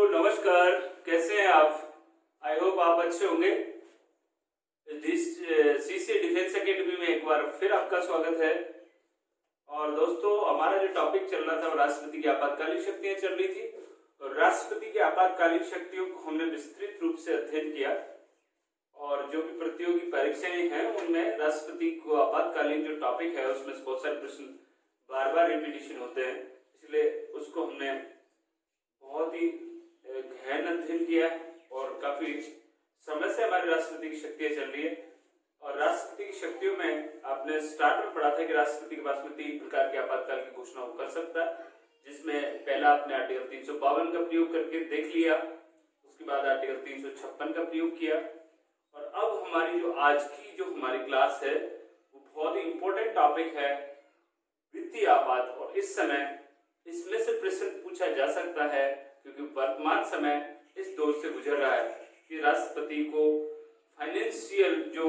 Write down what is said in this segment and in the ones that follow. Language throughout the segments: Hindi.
नमस्कार। कैसे हैं आप? आई होप आप अच्छे होंगे। सीसी डिफेंस एकेडमी में एक बार फिर आपका स्वागत है। और दोस्तों, हमारा जो टॉपिक चल रहा था वो राष्ट्रपति की आपातकालीन शक्तियां चल रही थी। और राष्ट्रपति की आपातकालीन शक्तियों को हमने विस्तृत रूप से अध्ययन किया और जो भी प्रतियोगी परीक्षाएं हैं उनमें राष्ट्रपति को आपातकालीन जो टॉपिक है उसमें बहुत सारे प्रश्न बार बार रिपीटिशन होते हैं, इसलिए उसको हमने बहुत ही गहन अध्ययन किया है और काफी समय से हमारी राष्ट्रपति की शक्तियां चल रही है। और राष्ट्रपति की शक्तियों में आपने स्टार्ट में पढ़ा था कि राष्ट्रपति के पास में 3 प्रकार के आपातकाल की घोषणा कर सकता है, जिसमें पहला आपने आर्टिकल 352 का प्रयोग करके देख लिया, उसके बाद आर्टिकल 356 का प्रयोग किया। और अब हमारी जो आज की जो हमारी क्लास है वो बहुत ही इंपॉर्टेंट टॉपिक है, वित्तीय आपात। और इस समय इसमें से प्रश्न पूछा जा सकता है क्योंकि वर्तमान समय इस दौर से गुजर रहा है कि राष्ट्रपति को फाइनेंशियल जो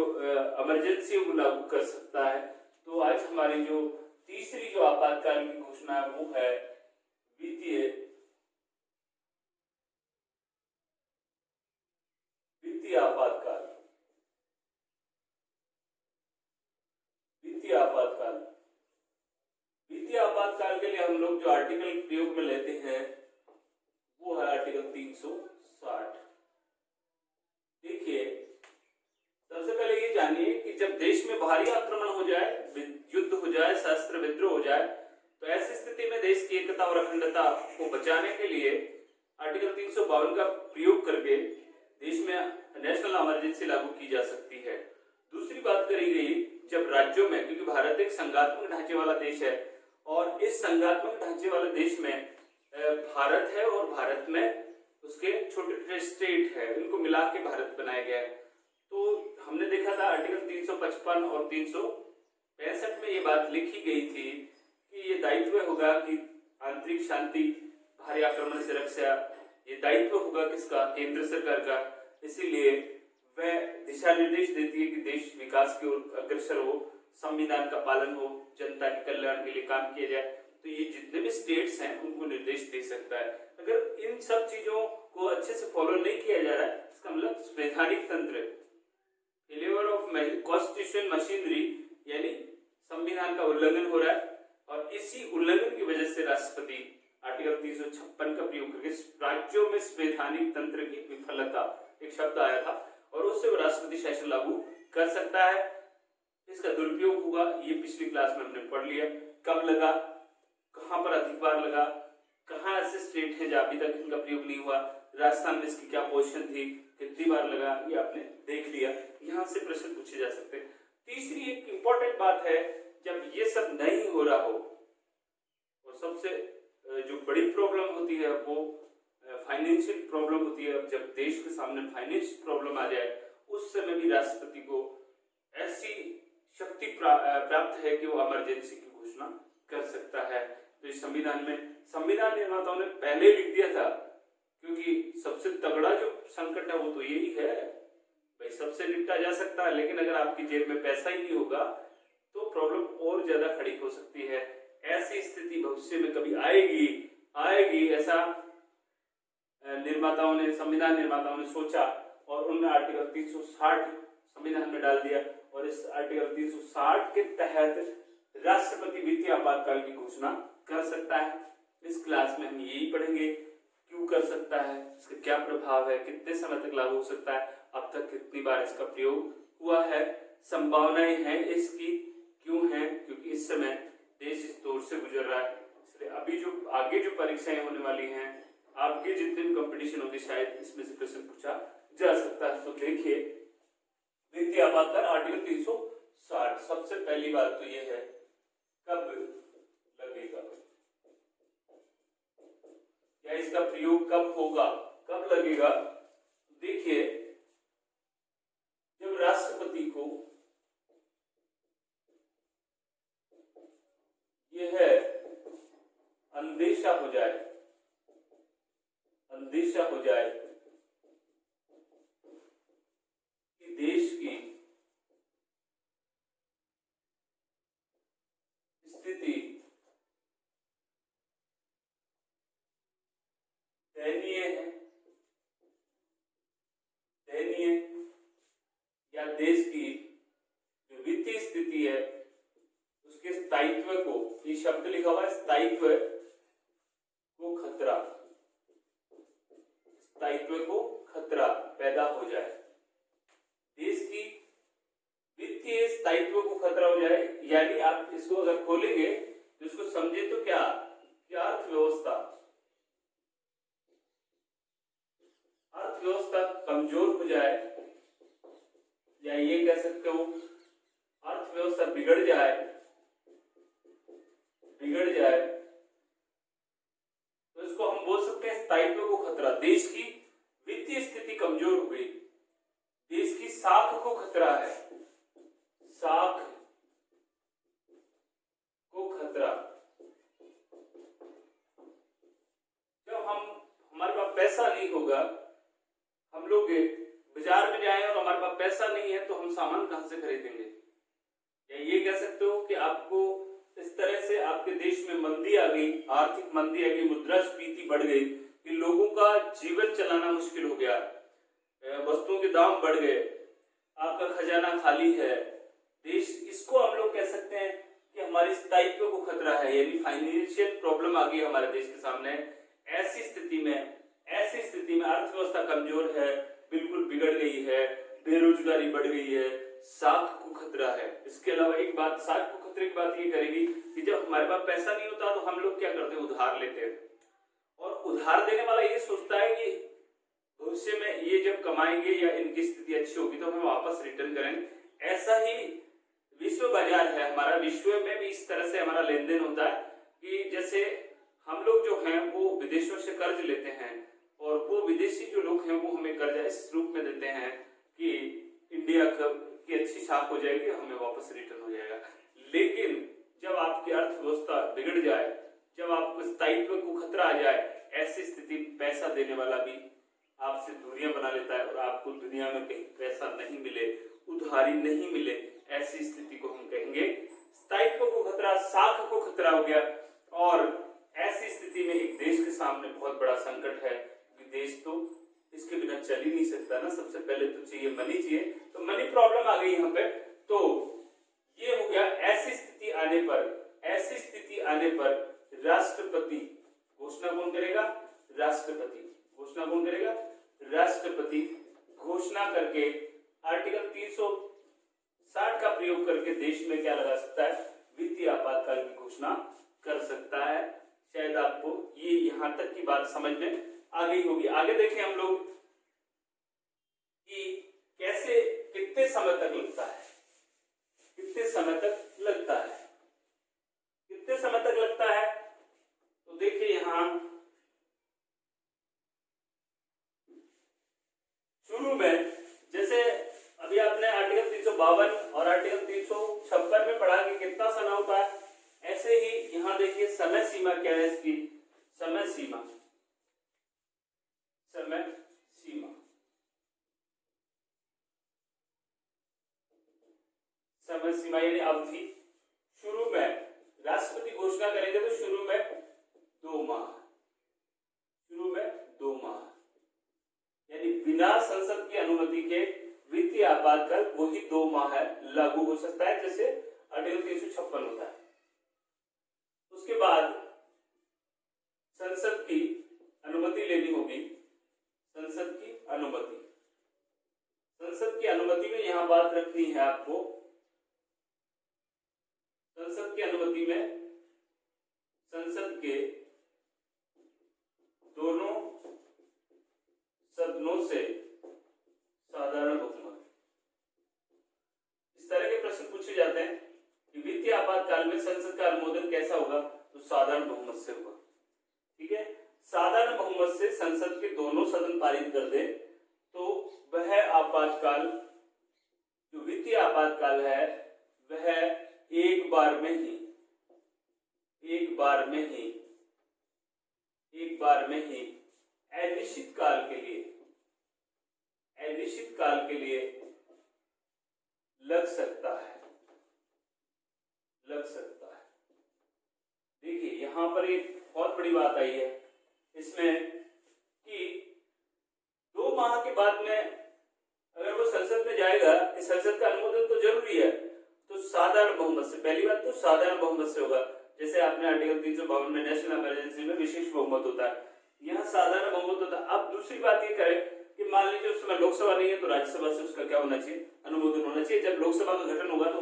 इमरजेंसी को लागू कर सकता है। तो आज हमारी जो तीसरी जो आपातकाल की घोषणा है वो है वित्तीय आपातकाल। वित्तीय आपातकाल वित्तीय आपातकाल के लिए हम लोग जो आर्टिकल प्रयोग में लेते हैं वो है आर्टिकल 360। देखिए, सबसे पहले ये जानिए कि जब देश में भारी आक्रमण हो जाए, युद्ध हो जाए, सशस्त्र विद्रोह हो जाए, तो ऐसी स्थिति में देश की एकता और अखंडता को बचाने के लिए आर्टिकल 352 का प्रयोग करके देश में नेशनल इमरजेंसी लागू की जा सकती है। दूसरी बात करी गई जब राज्यों में, क्योंकि भारत एक संघात्मक ढांचे वाला देश है और इस संघात्मक ढांचे वाले देश में भारत है और भारत में उसके छोटे छोटे स्टेट है, इनको मिला के भारत बनाया गया है। तो हमने देखा था आर्टिकल 355 और 365 में ये बात लिखी गई थी कि ये दायित्व होगा कि आंतरिक शांति, भारी आक्रमण से रक्षा, ये दायित्व होगा किसका? केंद्र सरकार का। इसीलिए वह दिशा निर्देश देती है कि देश विकास की ओर अग्रसर हो, संविधान का पालन हो, जनता के कल्याण के लिए काम किया जाए। तो ये जितने भी स्टेट्स हैं उनको निर्देश दे सकता है। अगर इन सब चीजों को अच्छे से फॉलो नहीं किया जा रहा है, इसका मतलब संवैधानिक तंत्र, फेलियर ऑफ कॉन्स्टिट्यूशन मशीनरी, यानी संविधान का उल्लंघन हो रहा है। और इसी उल्लंघन की वजह से राष्ट्रपति आर्टिकल 356 का प्रयोग करके राज्यों में संवैधानिक तंत्र की विफलता, एक शब्द आया था, और उससे राष्ट्रपति शासन लागू कर सकता है। इसका दुरुपयोग होगा, ये पिछली क्लास में हमने पढ़ लिया। कब लगा, कहां पर अधिक बार लगा, कहां ऐसे स्टेट है जहां अभी तक इनका प्रयोग नहीं हुआ, राजस्थान में इसकी क्या पोजीशन थी, कितनी बार लगा, ये आपने देख लिया। यहां से प्रश्न पूछे जा सकते हैं। तीसरी एक इंपॉर्टेंट बात है, जब ये सब नहीं हो रहा हो और सबसे जो बड़ी प्रॉब्लम होती है वो फाइनेंशियल प्रॉब्लम होती है। जब देश के सामने फाइनेंशियल प्रॉब्लम आ जाए उस समय भी राष्ट्रपति को ऐसी शक्ति प्राप्त है कि वो इमरजेंसी की घोषणा कर सकता है। तो इस संविधान में संविधान निर्माताओं ने पहले लिख दिया था, क्योंकि सबसे तगड़ा जो संकट है वो तो यही है भाई, सबसे निपटा जा सकता है, लेकिन अगर आपकी जेब में पैसा ही नहीं होगा तो प्रॉब्लम और ज्यादा खड़ी हो सकती है। ऐसी स्थिति भविष्य में कभी आएगी ऐसा संविधान निर्माताओं ने सोचा और उन्होंने आर्टिकल 360 संविधान में डाल दिया। और इस आर्टिकल 360 के तहत राष्ट्रपति वित्तीय आपातकाल की घोषणा कर सकता है। इस क्लास में हम यही पढ़ेंगे, क्यों कर सकता है, इसका क्या प्रभाव है, कितने समय तक लागू हो सकता है, अब तक कितनी बार इसका प्रयोग हुआ है, संभावनाएं हैं इसकी, क्यों है, क्योंकि इस समय देश इस दौर से गुजर रहा है। इसलिए अभी जो आगे जो परीक्षाएं होने वाली हैं, आपके जितने भी कंपटीशन होगी, शायद इसमें से प्रश्न पूछा जा सकता है। तो देखिए, वित्तीय आपातकाल आर्टिकल 360, सबसे पहली बात तो यह है कब लगेगा या इसका प्रयोग कब होगा, कब लगेगा। देखिए, जब राष्ट्रपति को यह अंदेशा हो जाए कि देश की स्थिति दयनीय है, देश की जो वित्तीय स्थिति है उसके स्थायित्व को, ये शब्द लिखा हुआ है स्थायित्व को खतरा, स्थायित्व को खतरा पैदा हो जाए, देश की वित्तीय स्थायित्व को खतरा हो जाए, यानी आप इसको अगर खोलेंगे तो इसको समझे तो क्या कि अर्थव्यवस्था कमजोर हो जाए, या ये कह सकते हो अर्थव्यवस्था बिगड़ जाए, तो इसको हम बोल सकते हैं स्थायित्व को खतरा। देश की वित्तीय स्थिति कमजोर हो गई, देश की साख को खतरा है, साख को खतरा। जब हमारे पास पैसा नहीं होगा, हम लोग बाजार में जाएं और हमारे पास पैसा नहीं है तो हम सामान कहां से खरीदेंगे? या ये कह सकते हो कि आपको इस तरह से आपके देश में मंदी आ गई, आर्थिक मंदी आ गई, मुद्रास्फीति बढ़ गई कि लोगों का जीवन चलाना मुश्किल हो गया, वस्तुओं के दाम बढ़ गए, आपका खजाना खाली है देश। इसको हम लोग कह सकते हैं कि हमारी स्थायित्व को खतरा है, यानी फाइनेंशियल प्रॉब्लम आ गई हमारे देश के सामने। ऐसी स्थिति में अर्थव्यवस्था कमजोर है, बिल्कुल बिगड़ गई है, बेरोजगारी बढ़ गई है, साख को खतरा है। इसके अलावा एक बात, साख को खतरे की बात ये करेगी कि जब हमारे पास पैसा नहीं होता तो हम लोग क्या करते हैं, उधार लेते हैं, और उधार देने वाला ये सोचता है कि भविष्य में ये जब कमाएंगे या इनकी स्थिति अच्छी होगी तो हमें वापस रिटर्न करेंगे। ऐसा ही विश्व बाजार है हमारा, विश्व में भी इस तरह से हमारा लेन देन होता है कि जैसे हम लोग जो हैं वो विदेशों से कर्ज लेते हैं और वो विदेशी जो लोग हैं वो हमें कर्जा इस रूप में देते हैं कि इंडिया की अच्छी छाप हो जाएगी, हमें वापस रिटर्न हो जाएगा। लेकिन जब आपकी अर्थव्यवस्था बिगड़ जाए, जब आपको स्थायित्व को खतरा आ जाए, ऐसी स्थिति पैसा देने वाला भी आपसे दूरियां बना लेता है और आपको दुनिया में कहीं पैसा नहीं मिले, उधारी नहीं मिले, ऐसी स्थिति को हम कहेंगे स्थायित्व को खतरा, साख को खतरा हो गया। और ऐसी स्थिति में एक देश के सामने बहुत बड़ा संकट है कि देश तो इसके बिना चल ही नहीं सकता ना, सबसे पहले तो चाहिए मनी, चाहिए तो मनी प्रॉब्लम आ गई यहाँ पे। तो ये हो गया। ऐसी स्थिति आने पर राष्ट्रपति घोषणा कौन करेगा? राष्ट्रपति घोषणा कौन करेगा? राष्ट्रपति घोषणा करके आर्टिकल 360 का प्रयोग करके देश में क्या लगा सकता है? वित्तीय आपातकाल की घोषणा कर सकता है। शायद आपको ये यहां तक की बात समझ में आ गई होगी। आगे देखें हम लोग कि कैसे, कितने समय तक लगता है, कितने समय तक लगता है, कितने समय तक लगता है। तो देखिए यहां शुरू में, जैसे अभी आपने आर्टिकल 352 और आर्टिकल 356 में पढ़ा कि कितना समय होता है, ऐसे ही यहां देखिए समय सीमा क्या है इसकी? समय सीमा यानी अवधि। शुरू में राष्ट्रपति घोषणा करेंगे तो शुरू में 2 माह, यानी बिना संसद की अनुमति के वित्तीय आपातकाल वही 2 माह है लागू हो सकता है, जैसे आर्टिकल 356 होता है। उसके बाद संसद की अनुमति लेनी होगी, संसद की अनुमति में यहां बात रखनी है आपको। संसद की अनुमति में संसद के दोनों सदनों से साधारण बहुमत, इस तरह के प्रश्न पूछे जाते हैं कि वित्तीय आपातकाल में संसद का अनुमोदन कैसा होगा? तो साधारण बहुमत से होगा। ठीक है, साधारण बहुमत से संसद के दोनों सदन पारित कर दे तो वह आपातकाल, जो वित्तीय आपातकाल है, वह एक बार में ही अनिश्चित काल के लिए लग सकता है। देखिए यहां पर एक बहुत बड़ी बात आई है इसमें कि 2 माह के बाद में अगर वो संसद में जाएगा कहेगा कि संसद का अनुमोदन तो जरूरी है, तो साधारण बहुमत से, पहली बात तो साधारण बहुमत से होगा। जैसे आपने आर्टिकल 352 में नेशनल इमरजेंसी में विशेष बहुमत होता है, यहाँ साधारण बहुमत होता है। अब दूसरी बात ये करें कि मान लीजिए उस समय लोकसभा नहीं है तो राज्यसभा से उसका क्या होना चाहिए, अनुमोदन होना चाहिए। जब लोकसभा का गठन होगा तो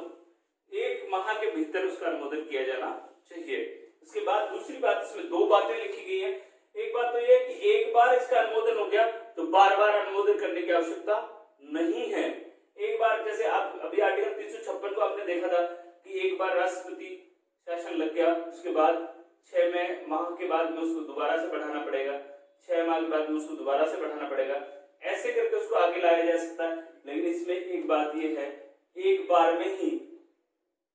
1 माह के भीतर उसका अनुमोदन किया जाना चाहिए। उसके बाद दूसरी बात, इसमें 2 बातें लिखी गई है। एक बात तो ये कि एक बार इसका अनुमोदन हो गया तो बार बार अनुमोदन करने की आवश्यकता नहीं है। एक बार, जैसे आप अभी आर्टिकल 356 को आपने देखा था कि एक बार राष्ट्रपति शासन लग गया, उसके बाद 6 माह के बाद में उसको दोबारा से बढ़ाना पड़ेगा, 6 माह के बाद में उसको दोबारा से बढ़ाना पड़ेगा, ऐसे करके उसको आगे लाया जा सकता है। लेकिन इसमें एक बात ये है, एक बार में ही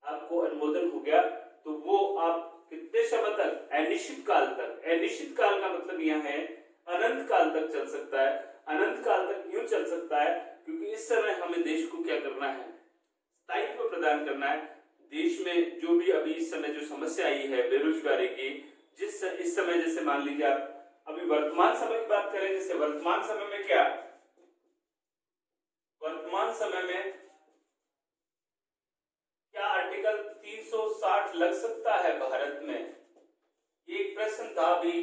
आपको अनुमोदन हो गया तो वो आप कितने समय तक, अनिश्चित काल तक, अनिश्चित काल का मतलब यह है अनंत काल तक चल सकता है। अनंत काल तक क्यों चल सकता है? क्योंकि इस समय हमें देश को क्या करना है, स्थायित्व प्रदान करना है। देश में जो भी अभी इस समय जो समस्या आई है बेरोजगारी की, इस समय जैसे मान लीजिए आप अभी वर्तमान समय की बात करें, जैसे वर्तमान समय में क्या, वर्तमान समय में क्या आर्टिकल 360 लग सकता है भारत में? एक प्रश्न था। अभी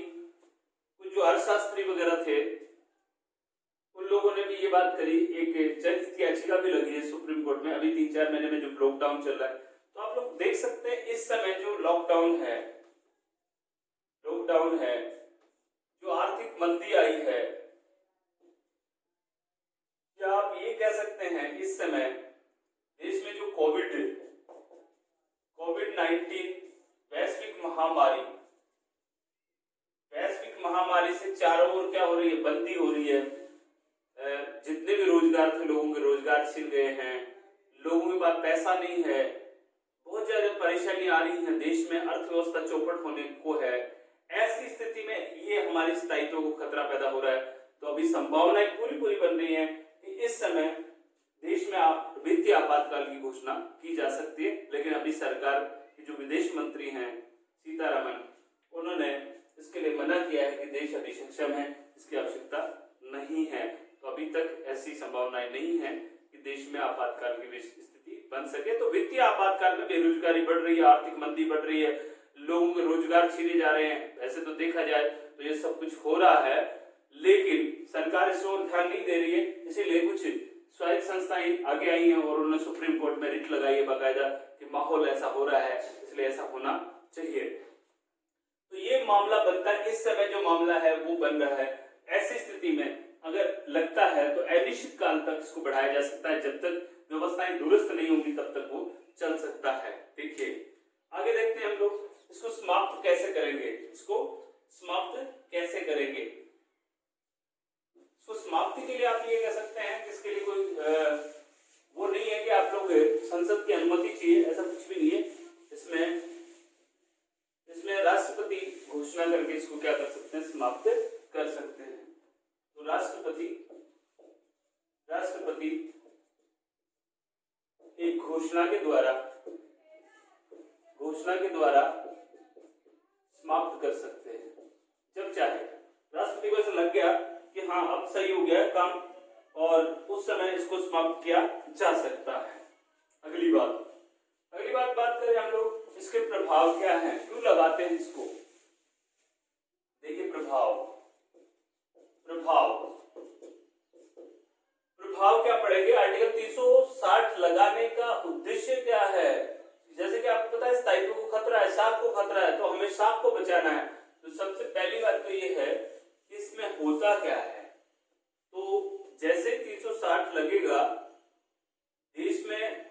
कुछ जो अर्थशास्त्री वगैरह थे उन लोगों ने भी ये बात करी, एक जनहित याचिका भी लगी है सुप्रीम कोर्ट में अभी 3-4 महीने में जो लॉकडाउन चल रहा है। तो आप लोग देख सकते हैं इस समय जो लॉकडाउन है, जो आर्थिक मंदी आई है, क्या आप ये कह सकते हैं इस समय देश में जो कोविड-19 वैश्विक महामारी से चारों ओर क्या हो रही है, बंदी हो रही है। जितने भी रोजगार थे लोगों के रोजगार छिन गए हैं, लोगों के पास पैसा नहीं है, बहुत ज्यादा परेशानी आ रही है, देश में अर्थव्यवस्था चौपट होने को है। ऐसी स्थिति में ये हमारे स्थायित्व को खतरा पैदा हो रहा है। तो अभी संभावनाएं पूरी बन रही है कि इस समय देश में वित्तीय आपातकाल की घोषणा की जा सकती है। लेकिन अभी सरकार के जो विदेश मंत्री हैं सीतारमण, उन्होंने इसके लिए मना किया है कि देश अभी सक्षम है, इसकी आवश्यकता नहीं है। तो अभी तक ऐसी संभावनाएं नहीं है कि देश में आपातकाल की स्थिति बन सके। तो वित्तीय आपातकाल में बेरोजगारी बढ़ रही है, आर्थिक मंदी बढ़ रही है, लोगों के रोजगार छीने जा रहे हैं। ऐसे तो देखा जाए तो ये सब कुछ हो रहा है, लेकिन सरकार इस ओर ध्यान नहीं दे रही है। इसीलिए कुछ स्वायत्त संस्थाएं आगे आई हैं और उन्होंने सुप्रीम कोर्ट में रिट लगाई है बाकायदा कि माहौल ऐसा हो रहा है, इसलिए ऐसा होना चाहिए। तो ये मामला बनता है, इस समय जो मामला है वो बन रहा है। ऐसी स्थिति में अगर लगता है तो अनिश्चित काल तक इसको बढ़ाया जा सकता है, जब तक व्यवस्थाएं दुरुस्त नहीं होंगी तब तक वो चल सकता है। देखिए आगे देखते हैं हम लोग इसको समाप्त कैसे करेंगे। इसको समाप्ति के लिए आप ये कह सकते हैं कि इसके लिए कोई वो नहीं है कि आप लोग संसद की अनुमति चाहिए, ऐसा कुछ भी नहीं है। इसमें राष्ट्रपति घोषणा करके इसको क्या कर सकते हैं, समाप्त कर सकते हैं। तो राष्ट्रपति एक घोषणा के द्वारा समाप्त कर सकते हैं जब चाहे। राष्ट्रपति को ऐसा लग गया कि हाँ अब सही हो गया काम, और उस समय इसको समाप्त किया जा सकता है। अगली बात करें हम लोग, इसके प्रभाव क्या हैं, क्यों लगाते हैं इसको। देखिए प्रभाव क्या पड़ेंगे। आर्टिकल 360 लगाने का उद्देश्य क्या है? जैसे कि आपको पता है स्थायित्व को खतरा है, सांप को खतरा है, तो हमें सांप को बचाना है। तो सबसे पहली बात तो ये है कि इसमें होता क्या है। तो जैसे 360 लगेगा, देश में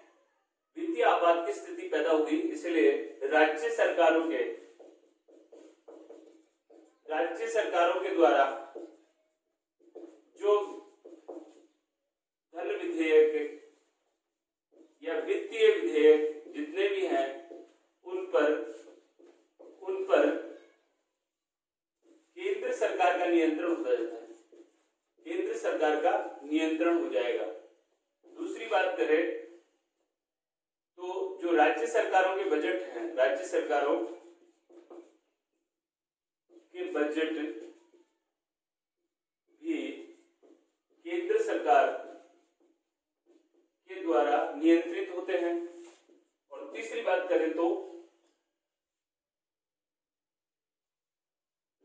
वित्तीय आपात की स्थिति पैदा होगी, इसलिए राज्य सरकारों के द्वारा जो धन विधेयक या वित्तीय विधेयक जितने भी हैं उन पर केंद्र सरकार का नियंत्रण हो जाता है, केंद्र सरकार का नियंत्रण हो जाएगा। दूसरी बात करें तो जो राज्य सरकारों के बजट हैं, राज्य सरकारों के बजट भी केंद्र सरकार के नियंत्रित होते हैं। और तीसरी बात करें तो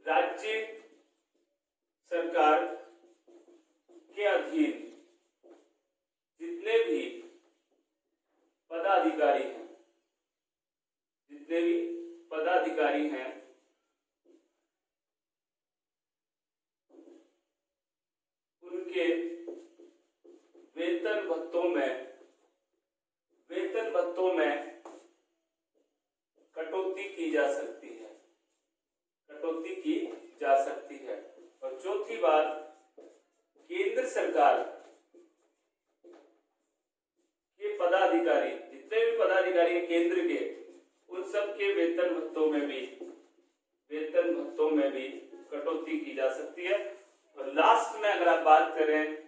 राज्य सरकार के अधीन जितने भी पदाधिकारी हैं, उनके वेतन भत्तों में कटौती की जा सकती है। और चौथी बात, केंद्र सरकार के पदाधिकारी, जितने भी पदाधिकारी हैं केंद्र के, उन सब के वेतन भत्तों में भी कटौती की जा सकती है। और लास्ट में अगर आप बात करें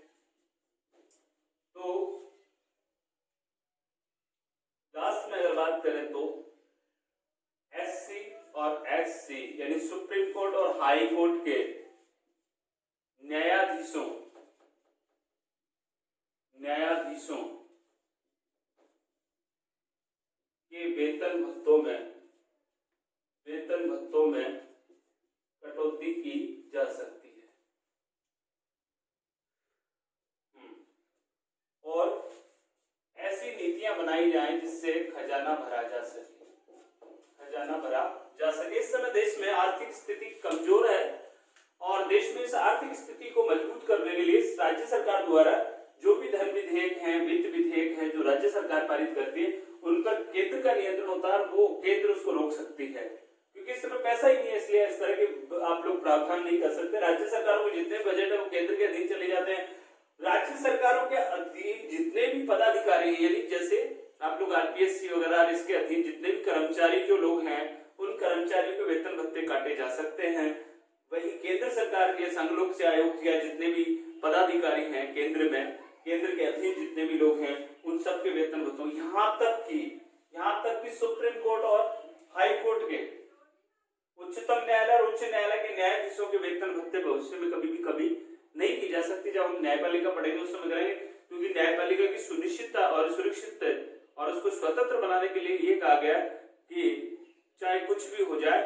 तो एससी और एससी यानी सुप्रीम कोर्ट और हाई कोर्ट के न्यायाधीशों के वेतन भत्तों में कटौती की जा सकती है। और ऐसी नीतियां बनाई जाएं जिससे खजाना भरा जा सके। इस समय देश में आर्थिक स्थिति कमजोर है और देश में इस आर्थिक स्थिति को मजबूत करने के लिए राज्य सरकार द्वारा जो भी धन विधेयक हैं, वित्त विधेयक हैं, जो राज्य सरकार पारित करती है, उन पर केंद्र का नियंत्रण होता है, वो केंद्र उसको रोक सकती है। क्योंकि इस समय पैसा ही नहीं है, इसलिए इस तरह के आप लोग प्रावधान नहीं कर सकते। राज्य सरकार को जितने बजट है वो केंद्र के अधीन चले जाते हैं। राज्य सरकारों के अधीन जितने भी पदाधिकारी हैं, यानी जैसे आप लोग आरपीएससी वगैरह, इसके अधीन जितने भी कर्मचारी जो लोग हैं, उन कर्मचारियों के वेतन भत्ते काटे जा सकते हैं। वही केंद्र सरकार के संघ से आयोग या जितने भी पदाधिकारी हैं केंद्र के अधीन जितने भी लोग हैं, उन सब के वेतन भत्तों, यहाँ तक कि सुप्रीम कोर्ट और हाई कोर्ट के, उच्चतम न्यायालय और उच्च न्यायालय के न्यायाधीशों के वेतन भत्ते भविष्य में कभी नहीं की जा सकती। जब हम न्यायपालिका पढ़ेंगे उस समय करेंगे, क्योंकि न्यायपालिका की सुनिश्चितता और सुरक्षित और उसको स्वतंत्र बनाने के लिए ये कहा गया कि चाहे कुछ भी हो जाए,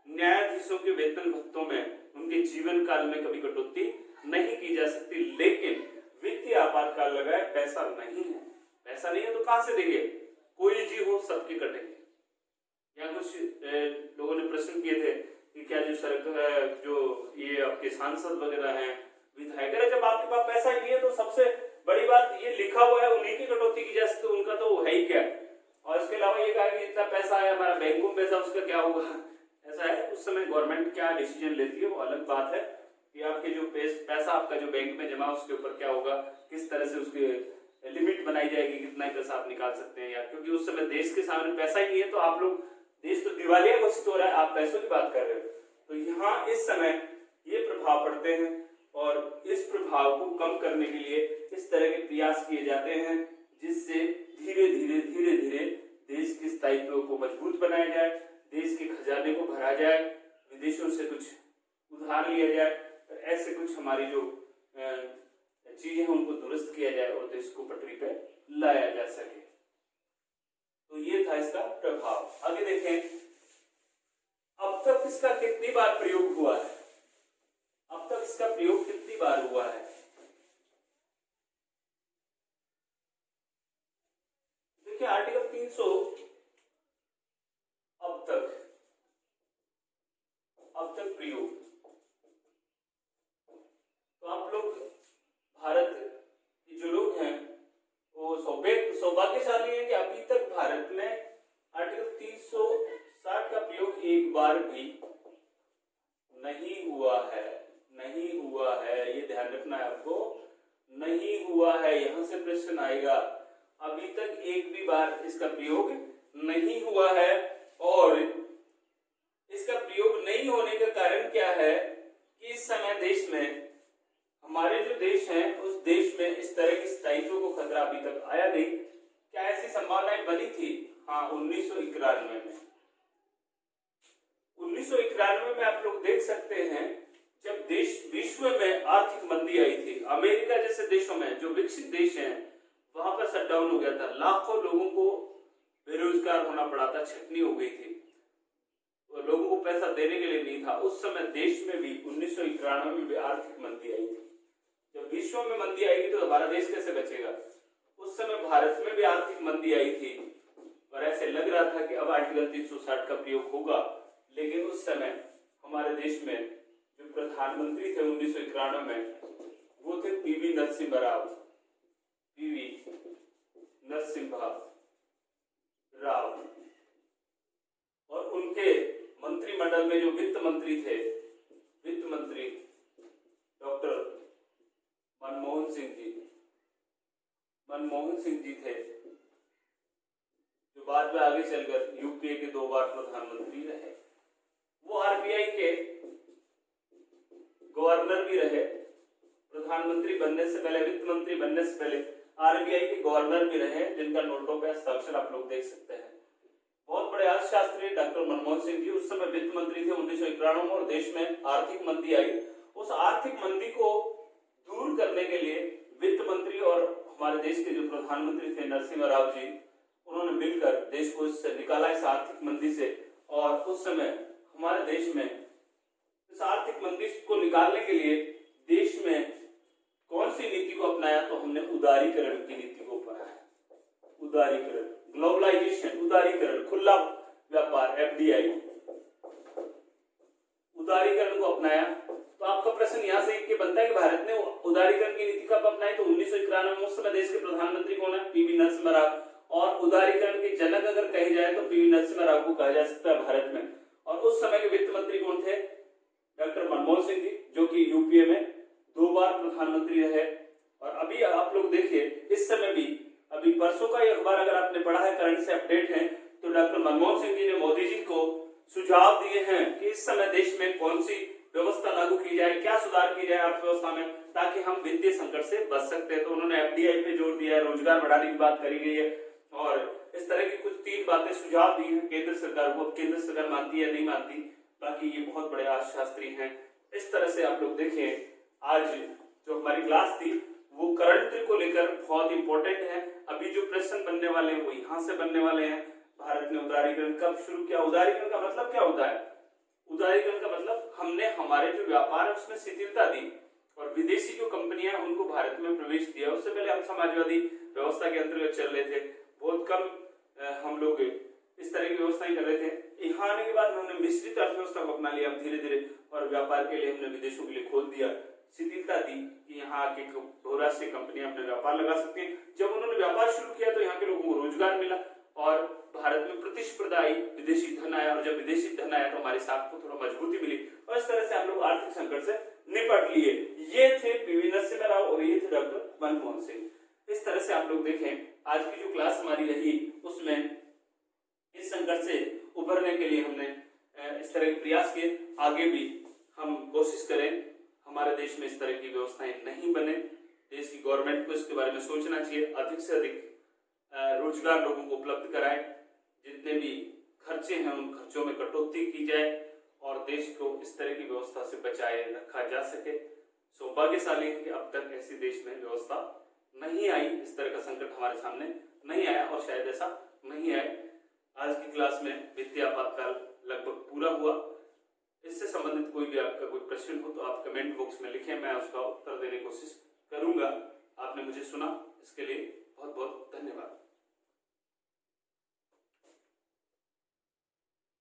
न्यायाधीशों के वेतन भत्तों में उनके जीवन काल में कभी कटौती नहीं की जा सकती। लेकिन वित्तीय आपातकाल लगा है, पैसा नहीं है तो कहां से देंगे? कोई जी हो सबके कटेंगे। यहाँ कुछ लोगों ने प्रश्न किए थे कि क्या जो सरकार, जो ये आपके सांसद वगैरह हैं, विधायक है, जब आपके पास पैसा ही नहीं है तो सबसे बड़ी बात ये लिखा हुआ है उन्हीं की कटौती की जा सकती है, उनका तो है ही क्या। और इसके अलावा ये कहा कि इतना पैसा है हमारा बैंकों में पैसा, उसका क्या होगा? ऐसा है, उस समय गवर्नमेंट क्या डिसीजन लेती है वो अलग बात है कि आपके जो पैसा आपका जो बैंक में जमा उसके ऊपर क्या होगा, किस तरह से उसकी लिमिट बनाई जाएगी, कितना पैसा आप निकाल सकते हैं। या क्योंकि उस समय देश के सामने पैसा ही नहीं है, तो आप लोग, देश तो दिवालिया घोषित हो रहा है, आप पैसों की बात कर रहे हो। तो यहाँ इस समय ये प्रभाव पड़ते हैं और इस प्रभाव को कम करने के लिए इस तरह के प्रयास किए जाते हैं जिससे धीरे धीरे देश के स्थायित्व को मजबूत बनाया जाए, देश के खजाने को भरा जाए, विदेशों से कुछ उधार लिया जाए, तो ऐसे कुछ हमारी जो चीजें हैं उनको दुरुस्त किया जाए और देश को पटरी पे लाया जा सके। तो ये था इसका प्रभाव। आगे देखें, अब तक इसका कितनी बार प्रयोग हुआ है? देखिए आर्टिकल 300 अब तक प्रयोग, तो आप लोग भारत के जो लोग हैं वो सौभाग्यशाली हैं कि अभी तक भारत में आर्टिकल 360 का प्रयोग एक बार भी नहीं हुआ है। ये ध्यान रखना है आपको, नहीं हुआ है। यहां से प्रश्न आएगा, अभी तक एक भी बार इसका प्रयोग नहीं हुआ है। और इसका प्रयोग नहीं होने का कारण क्या है कि इस समय देश में, हमारे जो देश हैं उस देश में इस तरह की स्थायित्व को खतरा अभी तक आया नहीं। क्या ऐसी संभावनाएं बनी थी? हाँ, 1991 में। 1991 में आप लोग देख सकते हैं जब देश विश्व में आर्थिक मंदी आई थी। अमेरिका जैसे देशों में, जो विकसित देश हैं, वहां पर शटडाउन हो गया था, लाखों लोगों को बेरोजगार होना पड़ा था, छटनी हो गई थी, तो लोगों को पैसा देने के लिए नहीं था। उस समय देश में भी 1991 में भी आर्थिक मंदी आई थी। जब विश्व में मंदी आएगी तो हमारा देश कैसे बचेगा? उस समय भारत में भी आर्थिक मंदी आई थी और ऐसे लग रहा था कि अब आर्टिकल 360 का प्रयोग होगा, लेकिन उस समय हमारे देश में जो प्रधानमंत्री थे 1991 में, वो थे पीवी नरसिम्हा राव। पीवी नरसिम्हा राव, और उनके मंत्रिमंडल में जो वित्त मंत्री थे, वित्त मंत्री डॉक्टर मनमोहन सिंह जी थे, जो बाद में आगे चलकर यूपीए के 2 बार प्रधानमंत्री रहे। वो आरबीआई के गवर्नर भी रहे, प्रधानमंत्री बनने से पहले, वित्त मंत्री बनने से पहले आरबीआई के गवर्नर भी रहे, जिनका नोटों पे हस्ताक्षर आप लोग देख सकते हैं। बहुत बड़े अर्थशास्त्री डॉक्टर मनमोहन सिंह जी उस समय वित्त मंत्री थे 1991 में, और देश में आर्थिक मंदी आई। उस आर्थिक मंदी को दूर करने के लिए वित्त मंत्री और हमारे देश के जो प्रधानमंत्री थे नरसिम्हा राव जी, उन्होंने मिलकर देश को इससे निकाला, इस आर्थिक मंदी से। और उस समय हमारे देश में इस आर्थिक मंदी को निकालने के लिए देश में कौन सी नीति को अपनाया? तो हमने उदारीकरण की नीति को अपनाया। उदारीकरण, ग्लोबलाइजेशन, उदारीकरण, खुला व्यापार, एफडीआई, उदारीकरण को अपनाया। तो आपका प्रश्न यहाँ से ये बनता है कि भारत ने उदारीकरण की नीति कब अपनाई? तो 1991 में। उस समय देश के प्रधानमंत्री कौन है? पीवी नरसिम्हा राव। और उदारीकरण के जनक अगर कहे जाए तो पीवी नरसिम्हा राव को कहा जा सकता है भारत में। और उस समय के वित्त मंत्री कौन थे? डॉक्टर मनमोहन सिंह जी, जो कि यूपीए में 2 बार प्रधानमंत्री रहे। और अभी आप लोग देखिए, इस समय भी अभी परसों का ये अखबार अगर आपने पढ़ा है, करंट से अपडेट है, तो डॉक्टर मनमोहन सिंह जी ने मोदी जी को सुझाव दिए हैं कि इस समय देश में कौन सी व्यवस्था लागू की जाए, क्या सुधार की जाए अर्थव्यवस्था में, ताकि हम वित्तीय संकट से बच सकते हैं। तो उन्होंने एफडीआई पे जोर दिया है, रोजगार बढ़ाने की बात करी गई है, और इस तरह की कुछ 3 बातें सुझाव दी हैं केंद्र सरकार को। केंद्र सरकार मानती है नहीं मानती, बाकी ये बहुत बड़े अर्थशास्त्री हैं। इस तरह से आप लोग देखें, आज जो हमारी क्लास थी वो करंट को लेकर बहुत इंपॉर्टेंट है। अभी जो प्रश्न बनने वाले हैं वो यहाँ से बनने वाले हैं। भारत ने उदारीकरण कब शुरू किया? उदारीकरण का मतलब क्या होता है? उदारीकरण का मतलब हमने हमारे जो व्यापार है उसमें शिथिलता दी और विदेशी जो कंपनियां उनको भारत में प्रवेश दिया। उससे पहले हम समाजवादी व्यवस्था के अंतर्गत चल रहे थे, बहुत कम हम लोग इस तरह की व्यवस्थाएं कर रहे थे। यहाँ आने के बाद हमने मिश्रित अर्थव्यवस्था को अपना लिया धीरे धीरे, और व्यापार के लिए हमने विदेशों के लिए खोल दिया, शिथिलता दी कि यहाँ आके बहुराष्ट्रीय कंपनियां अपना व्यापार लगा सकती हैं। जब उन्होंने व्यापार शुरू किया तो यहाँ के लोगों को रोजगार मिला और भारत में प्रतिस्पर्धा आई, विदेशी धन आया, और जब विदेशी धन आया तो हमारी साख को थोड़ा मजबूती मिली, और इस तरह से हम लोग आर्थिक संकट से निपट लिए। ये थे पीवी नरसिम्हा राव और ये थे डॉक्टर मनमोहन सिंह। इस तरह से आप लोग देखें, आज की जो क्लास हमारी रही उसमें इस संकट से उभरने के लिए हमने इस तरह के प्रयास किए। आगे भी हम कोशिश करें हमारे देश में इस तरह की व्यवस्थाएं नहीं बने। देश की गवर्नमेंट को इसके बारे में सोचना चाहिए, अधिक से अधिक रोजगार लोगों को उपलब्ध कराएं, जितने भी खर्चे हैं उन खर्चों में कटौती की जाए और देश को इस तरह की व्यवस्था से बचाए रखा जा सके। सौभाग्यशाली है कि अब तक ऐसी देश में व्यवस्था नहीं आई, इस तरह का संकट हमारे सामने नहीं आया और शायद ऐसा नहीं आए। आज की क्लास में वित्तीय आपातकाल लगभग पूरा हुआ। इससे संबंधित कोई भी आपका कोई प्रश्न हो तो आप कमेंट बॉक्स में लिखें, मैं उसका उत्तर देने की कोशिश करूंगा। आपने मुझे सुना, इसके लिए